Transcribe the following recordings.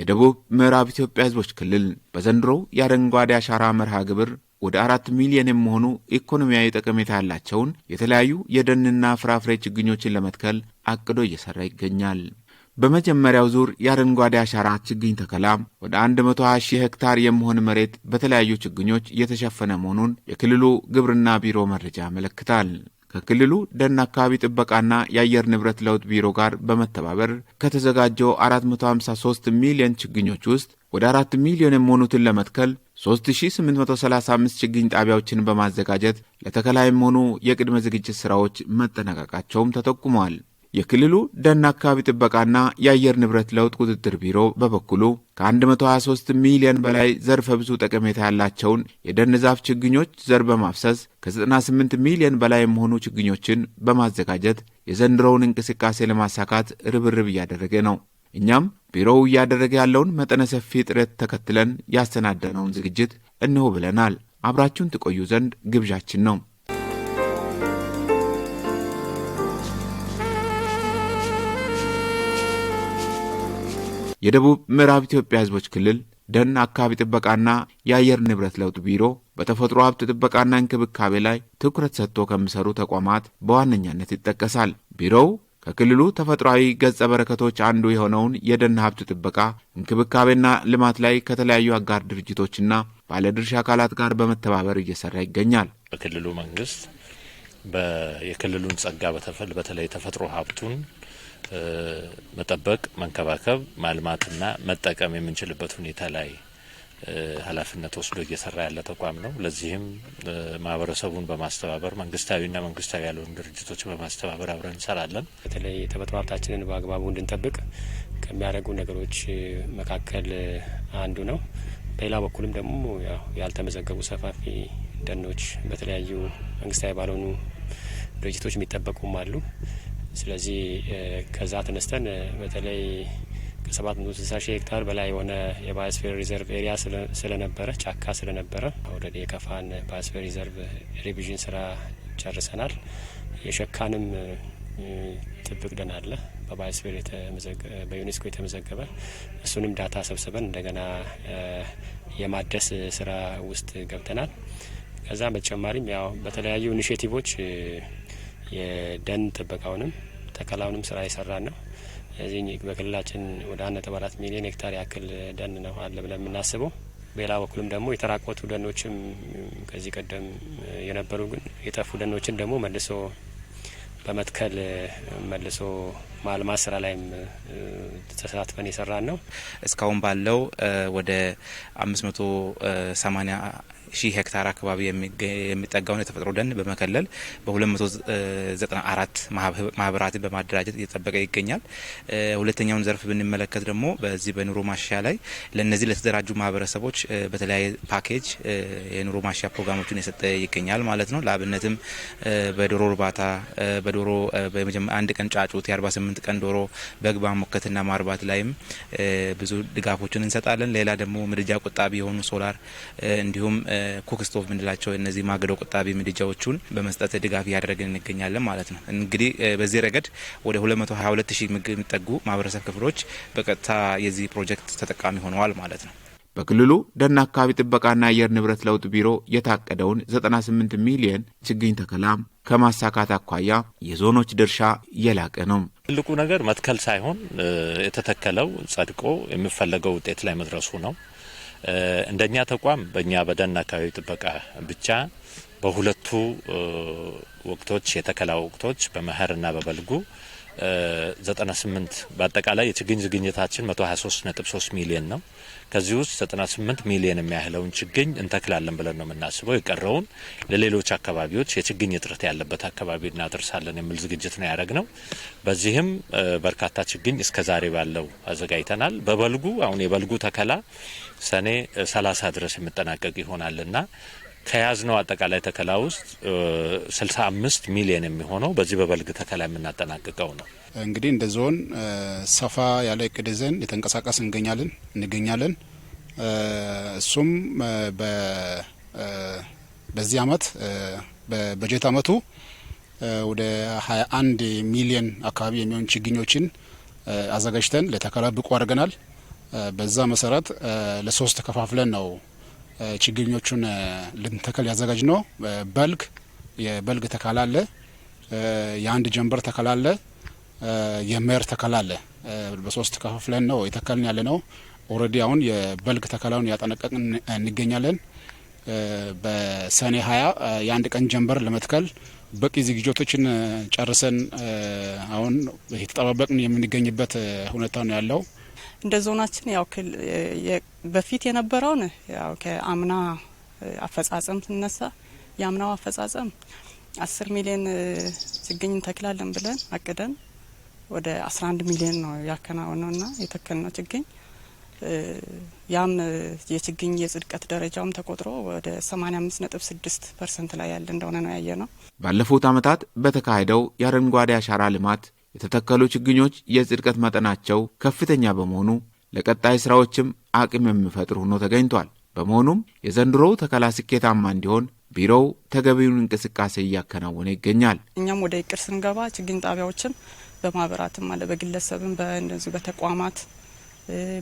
የደቡብ ምዕራብ ኢትዮጵያ ህዝቦች ክልል በዘንድሮው የአረንጓዴ አሻራ መርሃ ግብር ወደ 4 ሚሊዮን የሚሆኑ ኢኮኖሚያዊ ጠቀሜታ ያላቸውን የተለያዩ የደንና ፍራፍሬ ችግኞችን ለመትከል አቅዶ እየሰራ ይገኛል። በመጀመሪያው ዙር የአረንጓዴ አሻራ ችግኝ ተከላ ወደ 120 ሺህ ሄክታር የሚሆን መሬት በተለያዩ ችግኞች የተሸፈነ መሆኑን የክልሉ ግብርና ቢሮ መረጃ ያመለክታል። ከክልሉ ደን አካባቢ ጥበቃና የአየር ንብረት ለውጥ ቢሮ ጋር በመተባበር ከተዘጋጀው 453 ሚሊዮን ችግኞች ውስጥ ወደ 4 ሚሊዮን የሚሆኑትን ለመትከል 3835 ችግኝ ጣቢያዎችን በማዘጋጀት ለተከላ የሚሆኑ የቅድመ ዝግጅት ሥራዎች መጠናቀቃቸውም ተጠቁመዋል። የክልሉ ደን አካባቢ ጥበቃና የአየር ንብረት ለውጥ ቁጥጥር ቢሮ በበኩሉ ከ123 ሚሊዮን በላይ ዘርፈ ብዙ ጠቀሜታ ያላቸውን የደን ዛፍ ችግኞች ዘር በማፍሰስ ከ98 ሚሊዮን በላይ የሚሆኑ ችግኞችን በማዘጋጀት የዘንድሮውን እንቅስቃሴ ለማሳካት ርብርብ እያደረገ ነው። እኛም ቢሮው እያደረገ ያለውን መጠነ ሰፊ ጥረት ተከትለን ያሰናደነውን ዝግጅት እንሆ ብለናል። አብራችሁን ትቆዩ ዘንድ ግብዣችን ነው። የደቡብ ምዕራብ ኢትዮጵያ ህዝቦች ክልል ደን አካባቢ ጥበቃና የአየር ንብረት ለውጥ ቢሮ በተፈጥሮ ሀብት ጥበቃና እንክብካቤ ላይ ትኩረት ሰጥቶ ከሚሰሩ ተቋማት በዋነኛነት ይጠቀሳል። ቢሮው ከክልሉ ተፈጥሯዊ ገጸ በረከቶች አንዱ የሆነውን የደን ሀብት ጥበቃ እንክብካቤና ልማት ላይ ከተለያዩ አጋር ድርጅቶችና ባለድርሻ አካላት ጋር በመተባበር እየሰራ ይገኛል። በክልሉ መንግስት የክልሉን ጸጋ በተለይ ተፈጥሮ ሀብቱን መጠበቅ፣ መንከባከብ፣ ማልማትና መጠቀም የምንችልበት ሁኔታ ላይ ኃላፊነት ወስዶ እየሰራ ያለ ተቋም ነው። ለዚህም ማህበረሰቡን በማስተባበር መንግስታዊና መንግስታዊ ያልሆኑ ድርጅቶችን በማስተባበር አብረን እንሰራለን። በተለይ ተፈጥሮ ሀብታችንን በአግባቡ እንድንጠብቅ ከሚያደርጉ ነገሮች መካከል አንዱ ነው። በሌላ በኩልም ደግሞ ያልተመዘገቡ ሰፋፊ ደኖች በተለያዩ መንግስታዊ ባልሆኑ ድርጅቶች የሚጠበቁም አሉ። ስለዚህ ከዛ ተነስተን በተለይ ከ760 ሺህ ሄክታር በላይ የሆነ የባዮስፌር ሪዘርቭ ኤሪያ ስለነበረ ጫካ ስለነበረ ኦልሬዲ የከፋን ባዮስፌር ሪዘርቭ ሪቪዥን ስራ ጨርሰናል። የሸካንም ጥብቅ ደን አለ በባዮስፌር በዩኔስኮ የተመዘገበ እሱንም ዳታ ሰብስበን እንደገና የማደስ ስራ ውስጥ ገብተናል። ከዛ በተጨማሪም በተለያዩ ኢኒሼቲቮች የደን ጥበቃውንም ተከላውንም ስራ የሰራን ነው። እዚህ በክልላችን ወደ 1.4 ሚሊዮን ሄክታር ያክል ደን ነው አለ ብለን የምናስበው። በሌላ በኩልም ደግሞ የተራቆቱ ደኖችም ከዚህ ቀደም የነበሩ ግን የጠፉ ደኖችን ደግሞ መልሶ በመትከል መልሶ ማልማት ስራ ላይም ተሳትፈን የሰራን ነው። እስካሁን ባለው ወደ 580 ሺህ ሄክታር አካባቢ የሚጠጋውን የተፈጥሮ ደን በመከለል በ294 ማህበራትን በማደራጀት እየተጠበቀ ይገኛል። ሁለተኛውን ዘርፍ ብንመለከት ደግሞ በዚህ በኑሮ ማሻሻያ ላይ ለነዚህ ለተደራጁ ማህበረሰቦች በተለያየ ፓኬጅ የኑሮ ማሻሻያ ፕሮግራሞችን የሰጠ ይገኛል ማለት ነው። ለአብነትም በዶሮ እርባታ በዶሮ አንድ ቀን ጫጩት የ48 ቀን ዶሮ በግ ማሞከትና ማርባት ላይም ብዙ ድጋፎችን እንሰጣለን። ሌላ ደግሞ ምድጃ ቆጣቢ የሆኑ ሶላር እንዲሁም ኩክስቶቭ ምንላቸው እነዚህ ማገዶ ቆጣቢ ምድጃዎቹን በመስጠት ድጋፍ እያደረግን እንገኛለን ማለት ነው። እንግዲህ በዚህ ረገድ ወደ 222 ሺህ የሚጠጉ ማህበረሰብ ክፍሎች በቀጥታ የዚህ ፕሮጀክት ተጠቃሚ ሆነዋል ማለት ነው። በክልሉ ደን አካባቢ ጥበቃና አየር ንብረት ለውጥ ቢሮ የታቀደውን 98 ሚሊዮን ችግኝ ተከላ ከማሳካት አኳያ የዞኖች ድርሻ የላቀ ነው። ትልቁ ነገር መትከል ሳይሆን የተተከለው ጸድቆ የሚፈለገው ውጤት ላይ መድረሱ ነው። እንደኛ ተቋም በእኛ በደን አካባቢ ጥበቃ ብቻ በሁለቱ ወቅቶች የተከላ ወቅቶች በመኸርና በበልጉ 98 በአጠቃላይ የችግኝ ዝግጅታችን 123.3 ሚሊዮን ነው። ከዚህ ውስጥ 98 ሚሊዮን የሚያህለውን ችግኝ እንተክላለን ብለን ነው የምናስበው። የቀረውን ለሌሎች አካባቢዎች የችግኝ እጥረት ያለበት አካባቢ እናደርሳለን የሚል ዝግጅት ነው ያደረግነው። በዚህም በርካታ ችግኝ እስከዛሬ ባለው አዘጋጅተናል። በበልጉ አሁን የበልጉ ተከላ ሰኔ 30 ድረስ የሚጠናቀቅ ይሆናልና ከያዝነው አጠቃላይ ተከላ ውስጥ 65 ሚሊዮን የሚሆነው በዚህ በበልግ ተከላ የምናጠናቅቀው ነው። እንግዲህ እንደ ዞን ሰፋ ያለ እቅድ ይዘን የተንቀሳቀስ እንገኛለን። እሱም በዚህ አመት በበጀት አመቱ ወደ 21 ሚሊዮን አካባቢ የሚሆን ችግኞችን አዘጋጅተን ለተከላ ብቁ አድርገናል። በዛ መሰረት ለሶስት ተከፋፍለን ነው ችግኞቹን ልንተከል ያዘጋጅ ነው። የበልግ ተከላ አለ፣ የአንድ ጀንበር ተከላ አለ፣ የመኸር ተከላ አለ። በሶስት ከፋፍለን ነው የተከልን ያለ ነው። ኦልሬዲ አሁን የበልግ ተከላውን ያጠናቀቅን እንገኛለን። በሰኔ 20 የአንድ ቀን ጀንበር ለመትከል በቂ ዝግጅቶችን ጨርሰን አሁን የተጠባበቅን የምንገኝበት ሁኔታ ነው ያለው። እንደ ዞናችን ያው በፊት የነበረውን ያው ከአምና አፈጻጸም ስነሳ የአምናው አፈጻጸም 10 ሚሊዮን ችግኝ እንተክላለን ብለን አቅደን ወደ 11 ሚሊዮን ነው ያከናወነውና የተከልነው ችግኝ። ያም የችግኝ የጽድቀት ደረጃውም ተቆጥሮ ወደ 85.6% ላይ ያለ እንደሆነ ነው ያየነው። ባለፉት ዓመታት በተካሄደው የአረንጓዴ አሻራ ልማት የተተከሉ ችግኞች የጽድቀት መጠናቸው ከፍተኛ በመሆኑ ለቀጣይ ስራዎችም አቅም የሚፈጥር ሆኖ ተገኝቷል። በመሆኑም የዘንድሮው ተከላ ስኬታማ እንዲሆን ቢሮው ተገቢውን እንቅስቃሴ እያከናወነ ይገኛል። እኛም ወደ እቅድ ስንገባ ችግኝ ጣቢያዎችን በማህበራትም አለ በግለሰብም በእንደዚሁ በተቋማት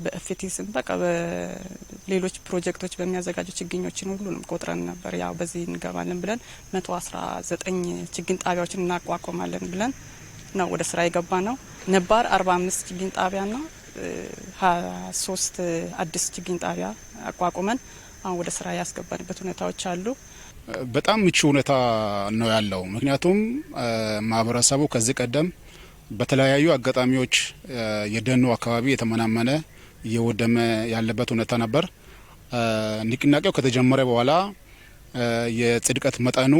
በኤፍቲስም በቃ በሌሎች ፕሮጀክቶች በሚያዘጋጁ ችግኞችን ሁሉንም ቆጥረን ነበር። ያው በዚህ እንገባለን ብለን 119 ችግኝ ጣቢያዎችን እናቋቁማለን ብለን ነው ወደ ስራ የገባ ነው። ነባር 45 ችግኝ ጣቢያና 23 አዲስ ችግኝ ጣቢያ አቋቁመን አሁን ወደ ስራ ያስገባንበት ሁኔታዎች አሉ። በጣም ምቹ ሁኔታ ነው ያለው። ምክንያቱም ማህበረሰቡ ከዚህ ቀደም በተለያዩ አጋጣሚዎች የደኑ አካባቢ የተመናመነ እየወደመ ያለበት ሁኔታ ነበር። ንቅናቄው ከተጀመረ በኋላ የጽድቀት መጠኑ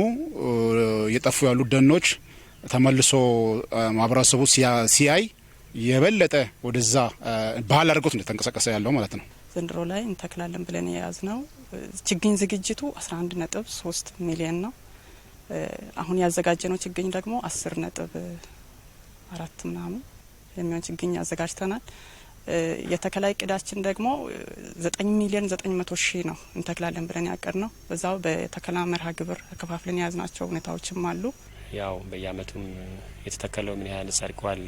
የጠፉ ያሉ ደኖች ተመልሶ ማህበረሰቡ ሲያይ የበለጠ ወደዛ ባህል አድርጎት ነው ተንቀሳቀሰ ያለው ማለት ነው። ዘንድሮ ላይ እንተክላለን ብለን የያዝነው ችግኝ ዝግጅቱ 11.3 ሚሊዮን ነው። አሁን ያዘጋጀነው ችግኝ ደግሞ 10.4 ምናምን የሚሆን ችግኝ አዘጋጅተናል። የተከላ እቅዳችን ደግሞ 9 ሚሊዮን 900 ሺህ ነው እንተክላለን ብለን ያቀድነው። በዛው በተከላ መርሃ ግብር ከፋፍለን የያዝናቸው ሁኔታዎችም አሉ። ያው በየአመቱም የተተከለው ምን ያህል ጸድቋል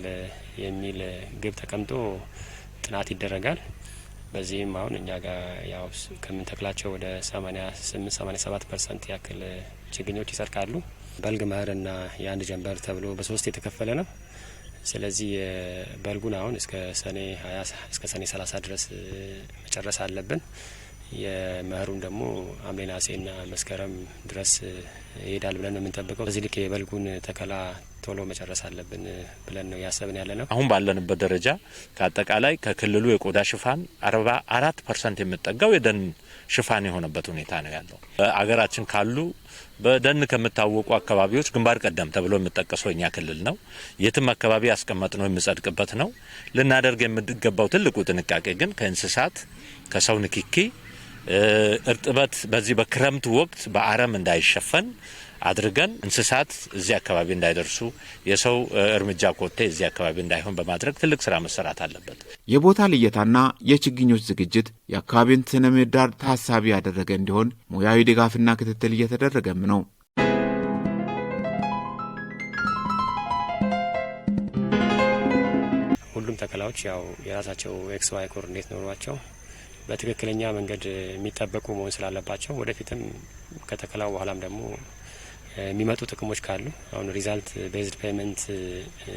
የሚል ግብ ተቀምጦ ጥናት ይደረጋል። በዚህም አሁን እኛ ጋር ያው ከምንተክላቸው ወደ 88-87% ያክል ችግኞች ይጸድቃሉ። በልግ መኸርና የአንድ ጀንበር ተብሎ በሶስት የተከፈለ ነው። ስለዚህ በልጉን አሁን እስከ ሰኔ 20 እስከ ሰኔ 30 ድረስ መጨረስ አለብን። የመኸሩን ደግሞ ሐምሌ ነሐሴና መስከረም ድረስ ይሄዳል ብለን ነው የምንጠብቀው። በዚህ ልክ የበልጉን ተከላ ቶሎ መጨረስ አለብን ብለን ነው ያሰብን ያለ ነው። አሁን ባለንበት ደረጃ ከአጠቃላይ ከክልሉ የቆዳ ሽፋን 44% የሚጠጋው የደን ሽፋን የሆነበት ሁኔታ ነው ያለው። አገራችን ካሉ በደን ከሚታወቁ አካባቢዎች ግንባር ቀደም ተብሎ የሚጠቀሰው እኛ ክልል ነው። የትም አካባቢ ያስቀመጥ ነው የሚጸድቅበት ነው። ልናደርግ የሚገባው ትልቁ ጥንቃቄ ግን ከእንስሳት ከሰው ንክኪ እርጥበት በዚህ በክረምት ወቅት በአረም እንዳይሸፈን አድርገን እንስሳት እዚህ አካባቢ እንዳይደርሱ የሰው እርምጃ ኮቴ እዚህ አካባቢ እንዳይሆን በማድረግ ትልቅ ስራ መሰራት አለበት። የቦታ ልየታና የችግኞች ዝግጅት የአካባቢን ስነ ምህዳር ታሳቢ ያደረገ እንዲሆን ሙያዊ ድጋፍና ክትትል እየተደረገም ነው። ሁሉም ተከላዎች ያው የራሳቸው ኤክስ ዋይ ኮኦርዲኔት ኖሯቸው በትክክለኛ መንገድ የሚጠበቁ መሆን ስላለባቸው ወደፊትም ከተከላው በኋላም ደግሞ የሚመጡ ጥቅሞች ካሉ አሁን ሪዛልት ቤዝድ ፔመንት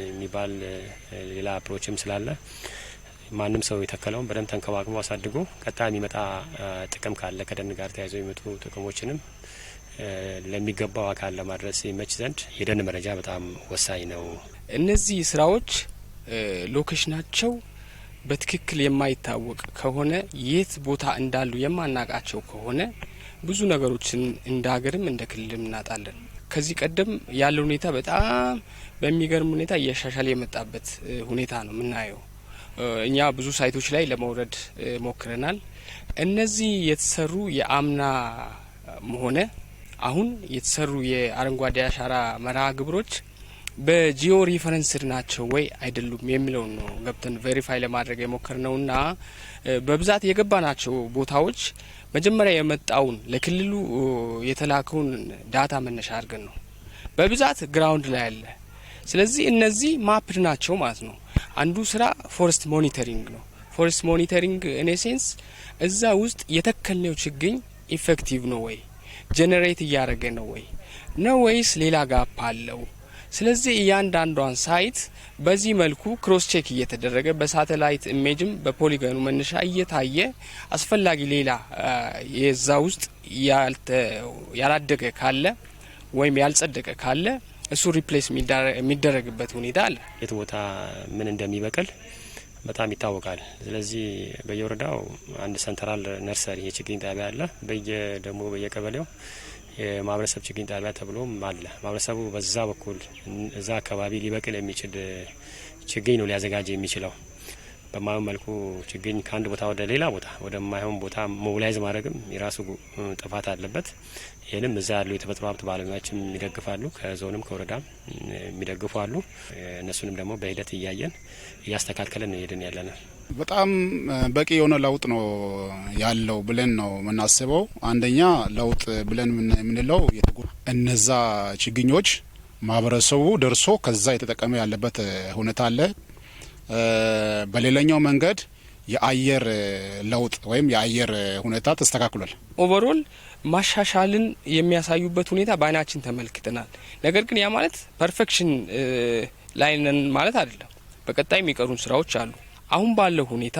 የሚባል ሌላ አፕሮችም ስላለ ማንም ሰው የተከለውን በደንብ ተንከባክቦ አሳድጎ ቀጣይ የሚመጣ ጥቅም ካለ ከደን ጋር ተያይዞ የሚመጡ ጥቅሞችንም ለሚገባው አካል ለማድረስ ይመች ዘንድ የደን መረጃ በጣም ወሳኝ ነው። እነዚህ ስራዎች ሎኬሽናቸው በትክክል የማይታወቅ ከሆነ የት ቦታ እንዳሉ የማናቃቸው ከሆነ ብዙ ነገሮችን እንደ ሀገርም እንደ ክልልም እናጣለን። ከዚህ ቀደም ያለው ሁኔታ በጣም በሚገርም ሁኔታ እያሻሻለ የመጣበት ሁኔታ ነው የምናየው። እኛ ብዙ ሳይቶች ላይ ለመውረድ ሞክረናል። እነዚህ የተሰሩ የአምና ሆነ አሁን የተሰሩ የአረንጓዴ አሻራ መርሃ ግብሮች በጂኦ ሪፈረንስ ናቸው ወይ አይደሉም የሚለውን ነው ገብተን ቬሪፋይ ለማድረግ የሞከርነውና በብዛት የገባናቸው ቦታዎች መጀመሪያ የመጣውን ለክልሉ የተላከውን ዳታ መነሻ አድርገን ነው በብዛት ግራውንድ ላይ ያለ። ስለዚህ እነዚህ ማፕድ ናቸው ማለት ነው። አንዱ ስራ ፎረስት ሞኒተሪንግ ነው። ፎሬስት ሞኒተሪንግ ኢኔሴንስ እዛ ውስጥ የተከልነው ችግኝ ኢፌክቲቭ ነው ወይ ጄኔሬት እያደረገ ነው ወይ ነው ወይስ ሌላ ጋፕ አለው? ስለዚህ እያንዳንዷን ሳይት በዚህ መልኩ ክሮስ ቼክ እየተደረገ በሳተላይት ኢሜጅም በፖሊጎኑ መነሻ እየታየ አስፈላጊ ሌላ የዛ ውስጥ ያላደገ ካለ ወይም ያልጸደቀ ካለ እሱ ሪፕሌስ የሚደረግበት ሁኔታ አለ። የት ቦታ ምን እንደሚበቅል በጣም ይታወቃል። ስለዚህ በየወረዳው አንድ ሰንትራል ነርሰሪ የችግኝ ጣቢያ አለ። ደግሞ በየቀበሌው የማህበረሰብ ችግኝ ጣቢያ ተብሎም አለ። ማህበረሰቡ በዛ በኩል እዛ አካባቢ ሊበቅል የሚችል ችግኝ ነው ሊያዘጋጅ የሚችለው። በማይሆን መልኩ ችግኝ ከአንድ ቦታ ወደ ሌላ ቦታ ወደማይሆን ቦታ ሞቢላይዝ ማድረግም የራሱ ጥፋት አለበት። ይህንም እዛ ያሉ የተፈጥሮ ሀብት ባለሙያዎችም ይደግፋሉ፣ ከዞንም ከወረዳም የሚደግፉ አሉ። እነሱንም ደግሞ በሂደት እያየን እያስተካከለን ነው ሄደን ያለነው። በጣም በቂ የሆነ ለውጥ ነው ያለው ብለን ነው የምናስበው። አንደኛ ለውጥ ብለን የምንለው እነዛ ችግኞች ማህበረሰቡ ደርሶ ከዛ የተጠቀመ ያለበት ሁኔታ አለ። በሌላኛው መንገድ የአየር ለውጥ ወይም የአየር ሁኔታ ተስተካክሏል። ኦቨርኦል ማሻሻልን የሚያሳዩበት ሁኔታ በአይናችን ተመልክተናል። ነገር ግን ያ ማለት ፐርፌክሽን ላይ ነን ማለት አይደለም። በቀጣይ የሚቀሩን ስራዎች አሉ። አሁን ባለው ሁኔታ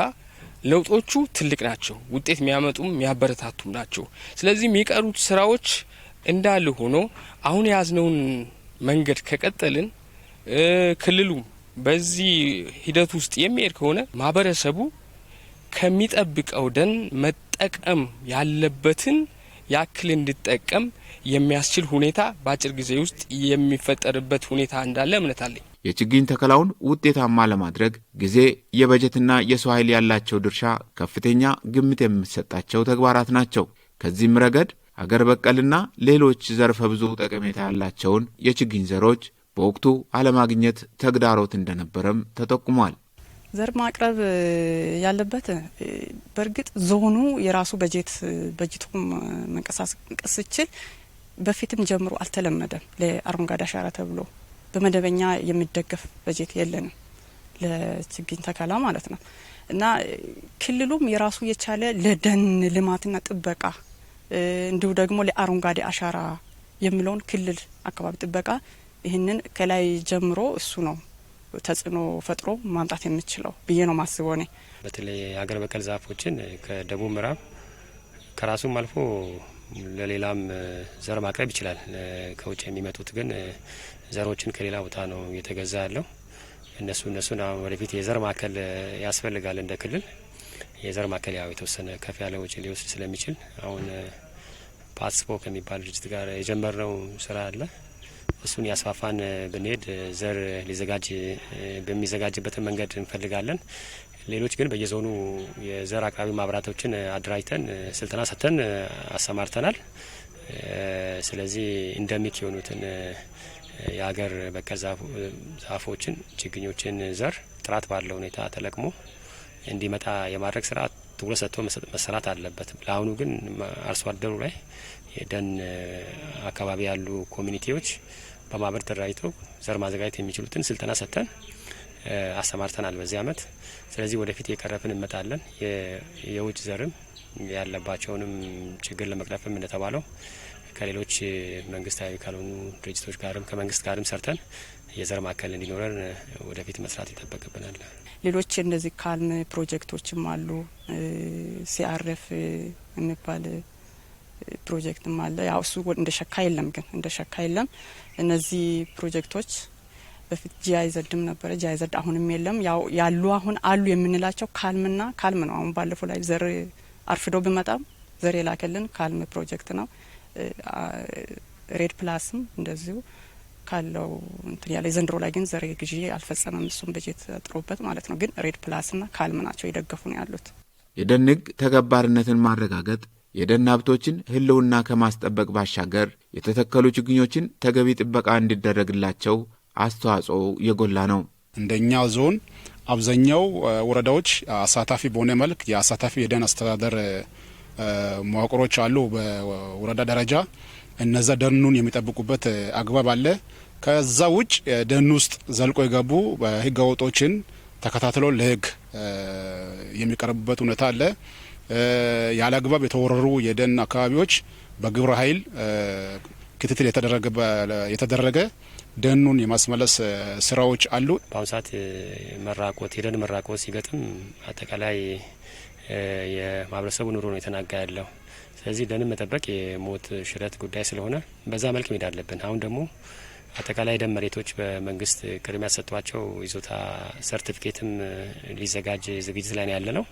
ለውጦቹ ትልቅ ናቸው፣ ውጤት የሚያመጡም የሚያበረታቱም ናቸው። ስለዚህ የሚቀሩት ስራዎች እንዳለ ሆኖ አሁን የያዝነውን መንገድ ከቀጠልን ክልሉ በዚህ ሂደት ውስጥ የሚሄድ ከሆነ ማህበረሰቡ ከሚጠብቀው ደን መጠቀም ያለበትን ያክል እንዲጠቀም የሚያስችል ሁኔታ በአጭር ጊዜ ውስጥ የሚፈጠርበት ሁኔታ እንዳለ እምነት አለኝ። የችግኝ ተከላውን ውጤታማ ለማድረግ ጊዜ፣ የበጀትና የሰው ኃይል ያላቸው ድርሻ ከፍተኛ ግምት የሚሰጣቸው ተግባራት ናቸው። ከዚህም ረገድ አገር በቀልና ሌሎች ዘርፈ ብዙ ጠቀሜታ ያላቸውን የችግኝ ዘሮች በወቅቱ አለማግኘት ተግዳሮት እንደነበረም ተጠቁሟል። ዘር ማቅረብ ያለበት በእርግጥ ዞኑ የራሱ በጀቱ መንቀሳቀስ ሲችል በፊትም ጀምሮ አልተለመደም። ለአረንጓዴ አሻራ ተብሎ በመደበኛ የሚደገፍ በጀት የለንም ለችግኝ ተከላ ማለት ነው። እና ክልሉም የራሱ የቻለ ለደን ልማትና ጥበቃ እንዲሁ ደግሞ ለአረንጓዴ አሻራ የሚለውን ክልል አካባቢ ጥበቃ ይህንን ከላይ ጀምሮ እሱ ነው ተጽዕኖ ፈጥሮ ማምጣት የምችለው ብዬ ነው ማስበው። እኔ በተለይ ሀገር በቀል ዛፎችን ከደቡብ ምዕራብ ከራሱም አልፎ ለሌላም ዘር ማቅረብ ይችላል። ከውጭ የሚመጡት ግን ዘሮችን ከሌላ ቦታ ነው እየተገዛ ያለው። እነሱን ወደፊት የዘር ማዕከል ያስፈልጋል። እንደ ክልል የዘር ማዕከል ያው የተወሰነ ከፍ ያለ ወጪ ሊወስድ ስለሚችል አሁን ፓስፖ ከሚባል ድርጅት ጋር የጀመርነው ስራ አለ። እሱን ያስፋፋን ብንሄድ ዘር በሚዘጋጅበትን መንገድ እንፈልጋለን። ሌሎች ግን በየዞኑ የዘር አቅራቢ ማህበራቶችን አደራጅተን ስልጠና ሰጥተን አሰማርተናል። ስለዚህ እንደሚክ የሆኑትን የሀገር በቀል ዛፎችን ችግኞችን ዘር ጥራት ባለው ሁኔታ ተለቅሞ እንዲመጣ የማድረግ ስራ ትኩረት ሰጥቶ መሰራት አለበት። ለአሁኑ ግን አርሶ አደሩ ላይ የደን አካባቢ ያሉ ኮሚኒቲዎች በማህበር ተደራጅተው ዘር ማዘጋጀት የሚችሉትን ስልጠና ሰጥተን አሰማርተናል በዚህ አመት። ስለዚህ ወደፊት የቀረፍን እንመጣለን። የውጭ ዘርም ያለባቸውንም ችግር ለመቅረፍም እንደተባለው ከሌሎች መንግስታዊ ካልሆኑ ድርጅቶች ጋርም ከመንግስት ጋርም ሰርተን የዘር ማዕከል እንዲኖረን ወደፊት መስራት ይጠበቅብናል። ሌሎች እነዚህ ካልም ፕሮጀክቶችም አሉ። ሲአርኤፍ የሚባል ፕሮጀክትም አለ። ያው እሱ እንደ ሸካ የለም። እነዚህ ፕሮጀክቶች በፊት ጂአይዘድም ነበረ። ጂአይዘድ አሁንም የለም። ያው ያሉ አሁን አሉ የምንላቸው ካልም ነው። አሁን ባለፈው ላይ ዘር አርፍዶ ብመጣም ዘር የላከልን ካልም ፕሮጀክት ነው። ሬድ ፕላስም እንደዚሁ ካለው እንትን ያለ ዘንድሮ ላይ ግን ዘር ግዢ አልፈጸመም። እሱም በጀት ጥሮበት ማለት ነው። ግን ሬድ ፕላስና ካልም ናቸው የደገፉ ነው ያሉት። የደን ሕግ ተገባርነትን ማረጋገጥ የደን ሀብቶችን ህልውና ከማስጠበቅ ባሻገር የተተከሉ ችግኞችን ተገቢ ጥበቃ እንዲደረግላቸው አስተዋጽኦ የጎላ ነው። እንደኛ ዞን አብዛኛው ወረዳዎች አሳታፊ በሆነ መልክ የአሳታፊ የደን አስተዳደር መዋቅሮች አሉ። በወረዳ ደረጃ እነዛ ደኑን የሚጠብቁበት አግባብ አለ። ከዛ ውጭ ደን ውስጥ ዘልቆ የገቡ ህገ ወጦችን ተከታትሎ ለህግ የሚቀርብበት ሁኔታ አለ። ያለ አግባብ የተወረሩ የደን አካባቢዎች በግብረ ኃይል ክትትል የተደረገ ደኑን የማስመለስ ስራዎች አሉ። በአሁኑ ሰዓት የደን መራቆት ሲገጥም አጠቃላይ የማህበረሰቡ ኑሮ ነው የተናጋ ያለው። ስለዚህ ደንን መጠበቅ የሞት ሽረት ጉዳይ ስለሆነ በዛ መልክ መሄድ አለብን። አሁን ደግሞ አጠቃላይ ደን መሬቶች በመንግስት ቅድሚያ ሰጥቷቸው ይዞታ ሰርቲፊኬትም ሊዘጋጅ ዝግጅት ላይ ያለ ነው።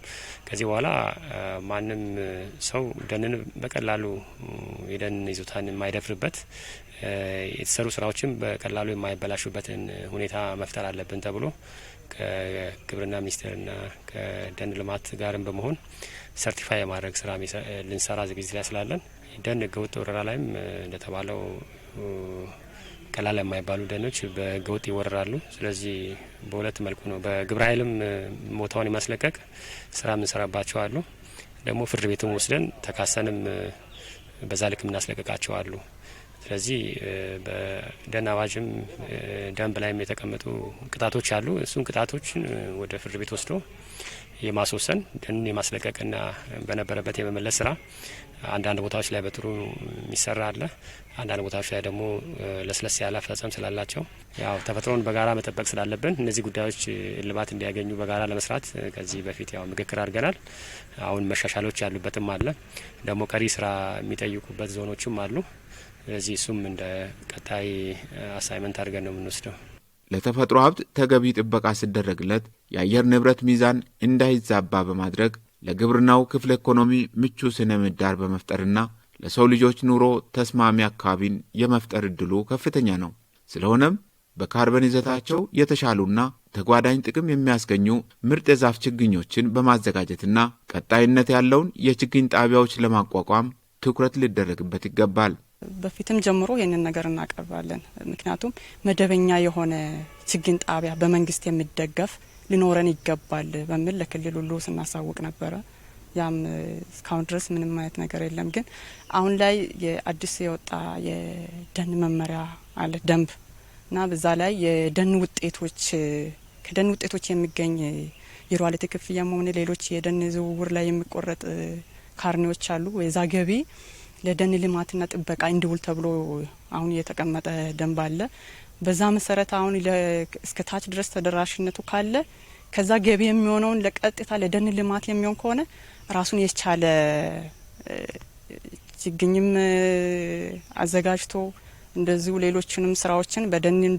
ከዚህ በኋላ ማንም ሰው ደንን በቀላሉ የደን ይዞታን የማይደፍርበት የተሰሩ ስራዎችም በቀላሉ የማይበላሹበትን ሁኔታ መፍጠር አለብን ተብሎ ከግብርና ሚኒስቴርና ከደን ልማት ጋርም በመሆን ሰርቲፋይ የማድረግ ስራ ልንሰራ ዝግጅት ላይ ስላለን ደን ህገወጥ ወረራ ላይም እንደተባለው ቀላል የማይባሉ ደኖች በህገወጥ ይወረራሉ። ስለዚህ በሁለት መልኩ ነው። በግብረ ኃይልም ሞታውን የማስለቀቅ ስራ የምንሰራባቸው አሉ። ደግሞ ፍርድ ቤትም ወስደን ተካሰንም በዛ ልክ የምናስለቀቃቸው አሉ። ስለዚህ በደን አዋጅም ደንብ ላይም የተቀመጡ ቅጣቶች አሉ። እሱን ቅጣቶችን ወደ ፍርድ ቤት ወስዶ የማስወሰን ደኑን የማስለቀቅና በነበረበት የመመለስ ስራ አንዳንድ ቦታዎች ላይ በጥሩ የሚሰራ አለ። አንዳንድ ቦታዎች ላይ ደግሞ ለስለስ ያለ አፈጻጸም ስላላቸው ያው ተፈጥሮን በጋራ መጠበቅ ስላለብን እነዚህ ጉዳዮች እልባት እንዲያገኙ በጋራ ለመስራት ከዚህ በፊት ያው ምክክር አድርገናል። አሁን መሻሻሎች ያሉበትም አለ። ደግሞ ቀሪ ስራ የሚጠይቁበት ዞኖችም አሉ። ስለዚህ እሱም እንደ ቀጣይ አሳይመንት አድርገን ነው የምንወስደው። ለተፈጥሮ ሀብት ተገቢ ጥበቃ ሲደረግለት የአየር ንብረት ሚዛን እንዳይዛባ በማድረግ ለግብርናው ክፍለ ኢኮኖሚ ምቹ ስነ ምህዳር በመፍጠርና ለሰው ልጆች ኑሮ ተስማሚ አካባቢን የመፍጠር እድሉ ከፍተኛ ነው። ስለሆነም በካርበን ይዘታቸው የተሻሉና ተጓዳኝ ጥቅም የሚያስገኙ ምርጥ የዛፍ ችግኞችን በማዘጋጀትና ቀጣይነት ያለውን የችግኝ ጣቢያዎች ለማቋቋም ትኩረት ሊደረግበት ይገባል። በፊትም ጀምሮ ይህንን ነገር እናቀርባለን። ምክንያቱም መደበኛ የሆነ ችግኝ ጣቢያ በመንግስት የሚደገፍ ሊኖረን ይገባል በሚል ለክልል ሁሉ ስናሳውቅ ነበረ። ያም እስካሁን ድረስ ምንም አይነት ነገር የለም። ግን አሁን ላይ የአዲስ የወጣ የደን መመሪያ አለ ደንብ እና በዛ ላይ የደን ውጤቶች ከደን ውጤቶች የሚገኝ የሮያልቲ ክፍያም ሆነ ሌሎች የደን ዝውውር ላይ የሚቆረጥ ካርኔዎች አሉ። የዛ ገቢ ለደን ልማትና ጥበቃ እንዲውል ተብሎ አሁን የተቀመጠ ደንብ አለ። በዛ መሰረት አሁን እስከ ታች ድረስ ተደራሽነቱ ካለ ከዛ ገቢ የሚሆነውን ለቀጥታ ለደን ልማት የሚሆን ከሆነ ራሱን የቻለ ችግኝም አዘጋጅቶ እንደዚሁ ሌሎችንም ስራዎችን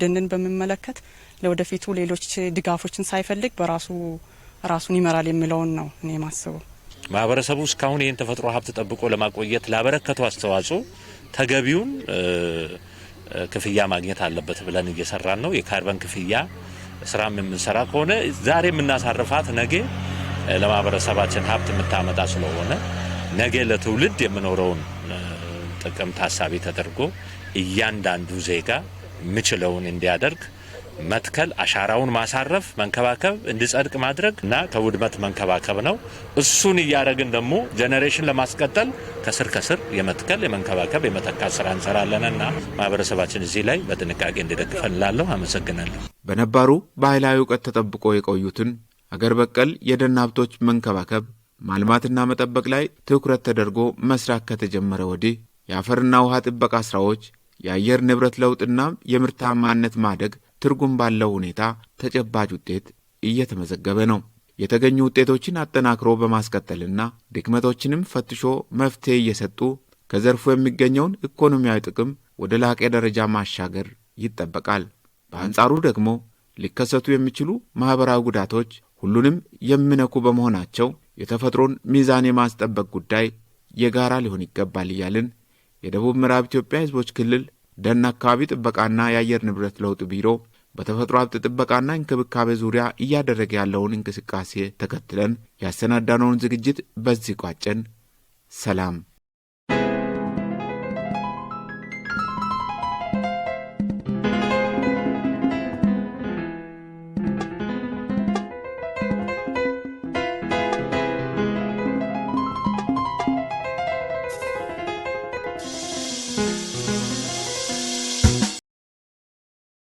ደንን በሚመለከት ለወደፊቱ ሌሎች ድጋፎችን ሳይፈልግ በራሱ ራሱን ይመራል የሚለውን ነው እኔ ማስበው። ማህበረሰቡ እስካሁን ይህን ተፈጥሮ ሀብት ጠብቆ ለማቆየት ላበረከቱ አስተዋጽኦ ተገቢውን ክፍያ ማግኘት አለበት ብለን እየሰራን ነው። የካርበን ክፍያ ስራም የምንሰራ ከሆነ ዛሬ የምናሳርፋት ነገ ለማህበረሰባችን ሀብት የምታመጣ ስለሆነ ነገ ለትውልድ የምኖረውን ጥቅም ታሳቢ ተደርጎ እያንዳንዱ ዜጋ የሚችለውን እንዲያደርግ መትከል፣ አሻራውን ማሳረፍ፣ መንከባከብ፣ እንዲጸድቅ ማድረግ እና ከውድመት መንከባከብ ነው። እሱን እያደረግን ደግሞ ጄኔሬሽን ለማስቀጠል ከስር ከስር የመትከል፣ የመንከባከብ፣ የመተካት ስራ እንሰራለንና ማህበረሰባችን እዚህ ላይ በጥንቃቄ እንዲደግፈን እላለሁ። አመሰግናለሁ። በነባሩ ባህላዊ እውቀት ተጠብቆ የቆዩትን አገር በቀል የደን ሀብቶች መንከባከብ፣ ማልማትና መጠበቅ ላይ ትኩረት ተደርጎ መስራት ከተጀመረ ወዲህ የአፈርና ውሃ ጥበቃ ስራዎች፣ የአየር ንብረት ለውጥና የምርታማነት ማደግ ትርጉም ባለው ሁኔታ ተጨባጭ ውጤት እየተመዘገበ ነው። የተገኙ ውጤቶችን አጠናክሮ በማስቀጠልና ድክመቶችንም ፈትሾ መፍትሄ እየሰጡ ከዘርፉ የሚገኘውን ኢኮኖሚያዊ ጥቅም ወደ ላቀ ደረጃ ማሻገር ይጠበቃል። በአንጻሩ ደግሞ ሊከሰቱ የሚችሉ ማኅበራዊ ጉዳቶች ሁሉንም የሚነኩ በመሆናቸው የተፈጥሮን ሚዛን የማስጠበቅ ጉዳይ የጋራ ሊሆን ይገባል እያልን የደቡብ ምዕራብ ኢትዮጵያ ሕዝቦች ክልል ደን አካባቢ ጥበቃና የአየር ንብረት ለውጥ ቢሮ በተፈጥሮ ሀብት ጥበቃና እንክብካቤ ዙሪያ እያደረገ ያለውን እንቅስቃሴ ተከትለን ያሰናዳነውን ዝግጅት በዚህ ቋጨን። ሰላም።